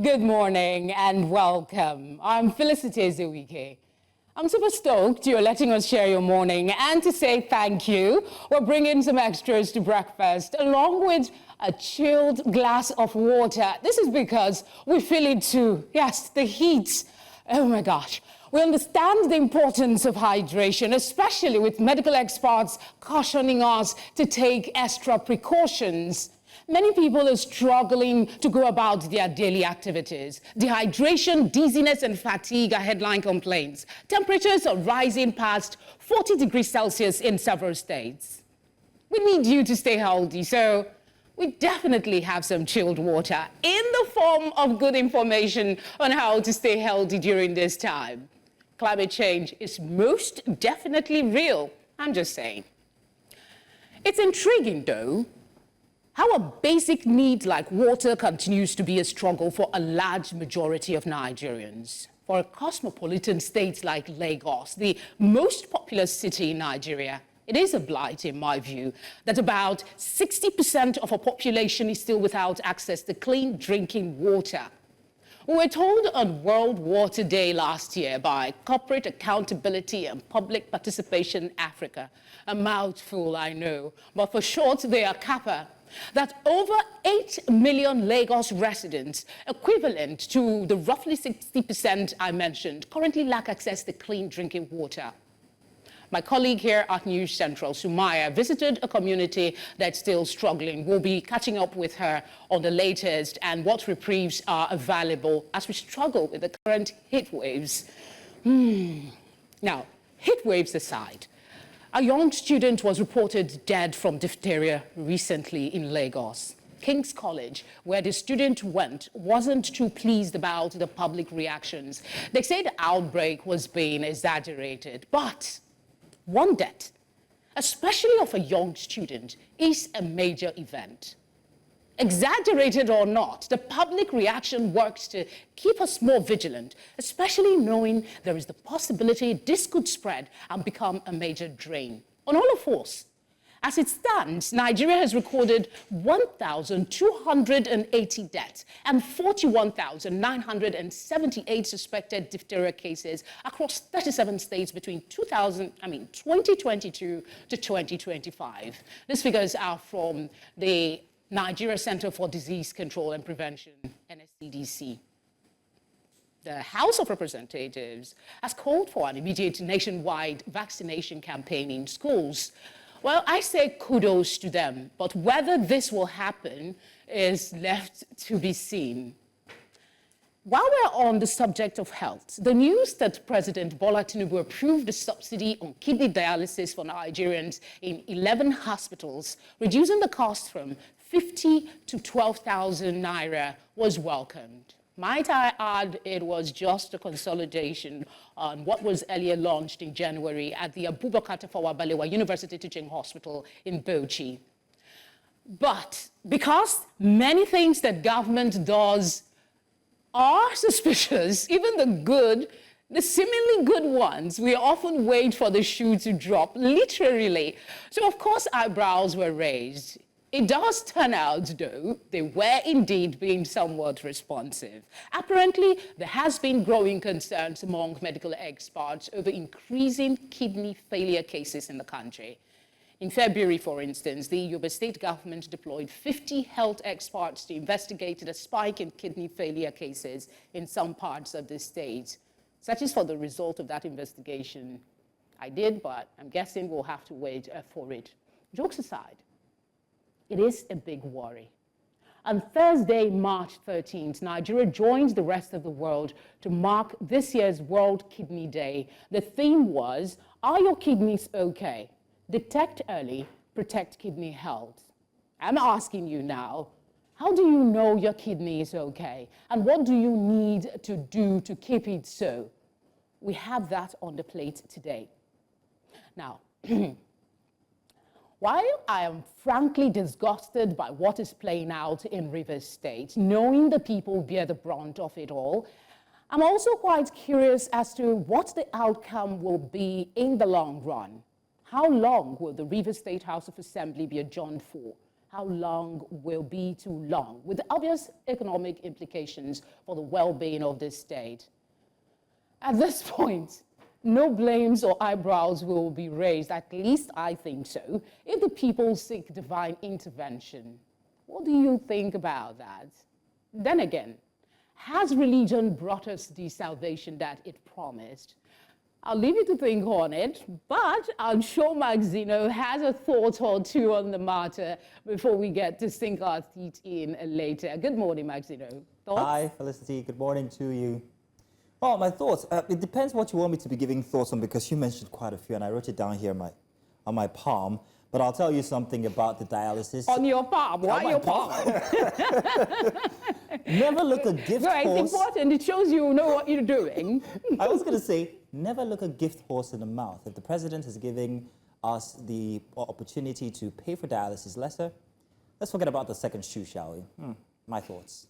Good morning and welcome. I'm Felicity Zewike. I'm super stoked you're letting us share your morning and to say thank you. We're bringing some extras to breakfast along with a chilled glass of water. This is because we feel it too. Yes, the heat. Oh my gosh. We understand the importance of hydration, especially with medical experts cautioning us to take extra precautions. Many people are struggling to go about their daily activities. Dehydration, dizziness, and fatigue are headline complaints. Temperatures are rising past 40 degrees Celsius in several states. We need you to stay healthy, so we definitely have some chilled water in the form of good information on how to stay healthy during this time. Climate change is most definitely real, I'm just saying. It's intriguing, though, how a basic need like water continues to be a struggle for a large majority of Nigerians. For a cosmopolitan state like Lagos, the most populous city in Nigeria, it is a blight, in my view, that about 60% of our population is still without access to clean drinking water. We were told on World Water Day last year by Corporate Accountability and Public Participation Africa, a mouthful I know, but for short they are CAPA, that over 8 million Lagos residents, equivalent to the roughly 60% I mentioned, currently lack access to clean drinking water. My colleague here at News Central, Sumaya, visited a community that's still struggling. We'll be catching up with her on the latest and what reprieves are available as we struggle with the current heat waves. Now, heat waves aside, a young student was reported dead from diphtheria recently in Lagos. King's College, where the student went, wasn't too pleased about the public reactions. They say the outbreak was being exaggerated, but one death, especially of a young student, is a major event. Exaggerated or not, the public reaction works to keep us more vigilant, especially knowing there is the possibility this could spread and become a major drain on all of us. As it stands, Nigeria has recorded 1,280 deaths and 41,978 suspected diphtheria cases across 37 states between 2022 to 2025. These figures are from the Nigeria Center for Disease Control and Prevention, NSCDC. The House of Representatives has called for an immediate nationwide vaccination campaign in schools. Well, I say kudos to them, but whether this will happen is left to be seen. While we're on the subject of health, the news that President Bola Tinubu approved the subsidy on kidney dialysis for Nigerians in 11 hospitals, reducing the cost from 50 to 12,000 naira, was welcomed. Might I add, it was just a consolidation on what was earlier launched in January at the Abubakar Tafawa Balewa University Teaching Hospital in Bauchi. But because many things that government does are suspicious, even the seemingly good ones, we often wait for the shoe to drop, literally. So of course eyebrows were raised. It does turn out, though, they were indeed being somewhat responsive. Apparently, there has been growing concerns among medical experts over increasing kidney failure cases in the country. In February, for instance, the Yobe state government deployed 50 health experts to investigate the spike in kidney failure cases in some parts of the state. Such is for the result of that investigation. I did, but I'm guessing we'll have to wait for it. Jokes aside, it is a big worry. On Thursday, March 13th, Nigeria joins the rest of the world to mark this year's World Kidney Day. The theme was, "Are your kidneys okay? Detect early, protect kidney health." I'm asking you now, how do you know your kidney is okay? And what do you need to do to keep it so? We have that on the plate today. Now, while I am frankly disgusted by what is playing out in Rivers State, knowing the people bear the brunt of it all, I'm also quite curious as to what the outcome will be in the long run. How long will the Rivers State House of Assembly be adjourned for? how long will be too long, with obvious economic implications for the well-being of the state. At this point, no blames or eyebrows will be raised, at least I think so, if the people seek divine intervention. What do you think about that? Then again, has religion brought us the salvation that it promised? I'll leave you to think on it, but I'm sure Maxino has a thought or two on the matter before we get to sink our teeth in later. Good morning, Maxino. Thoughts? Hi, Felicity. Good morning to you. Oh, my thoughts. It depends what you want me to be giving thoughts on, because you mentioned quite a few, and I wrote it down here on my palm. But I'll tell you something about the dialysis. On your palm? Why your palm? Never look a gift horse. It's important. It shows you know what you're doing. I was going to say, never look a gift horse in the mouth. If the president is giving us the opportunity to pay for dialysis lesser, let's forget about the second shoe, shall we? My thoughts.